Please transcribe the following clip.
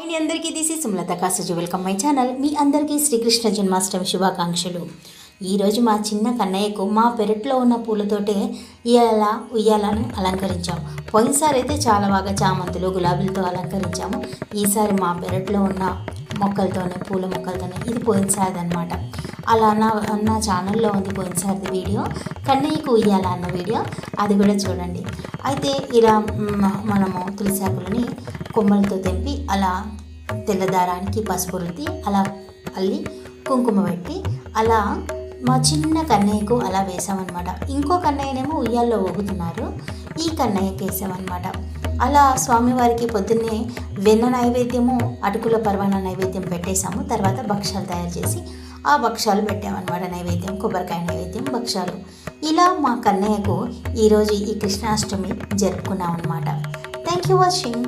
And అందరికీ this is Sumalatha Kasuji. Welcome my channel. మీ అందరికీ శ్రీకృష్ణ జన్మాష్టమి శుభాకాంక్షలు. ఈరోజు మా చిన్న కన్నయ్యకు మా పెరట్లో ఉన్న పూలతోటే ఉయ్యాలను అలంకరించాము. పోయినసారి అయితే చాలా బాగా చామంతులు గులాబీలతో అలంకరించాము. ఈసారి మా పెరట్లో ఉన్న మొక్కలతోనే పూల మొక్కలతోనే. ఇది పోయినసారిది అనమాట. అలా నా ఛానల్లో ఉంది పోయినసారిది వీడియో, కన్నయ్యకు ఉయ్యాల అన్న వీడియో, అది కూడా చూడండి. అయితే ఇలా మనము తులసాకులని కొమ్మలతో తెంపి అలా తెల్లదారానికి పసుపు రుద్ది అలా అల్లి కుంకుమ పెట్టి అలా మా చిన్న కన్నయ్యకు అలా వేసామన్నమాట. ఇంకో కన్నయ్యనేమో ఉయ్యాల్లో ఊగుతున్నారు, ఈ కన్నయ్యకి వేసామన్నమాట. అలా స్వామివారికి పొద్దున్నే వెన్న నైవేద్యము, అటుకుల పరమాన్న నైవేద్యం పెట్టేశాము. తర్వాత భక్షాలు తయారు చేసి ఆ భక్షాలు పెట్టామన్నమాట. నైవేద్యం కొబ్బరికాయ నైవేద్యం, భక్షాలు. ఇలా మా కన్నయ్యకు ఈరోజు ఈ కృష్ణాష్టమి జరుపుకున్నాం అన్నమాట. Thank you watching.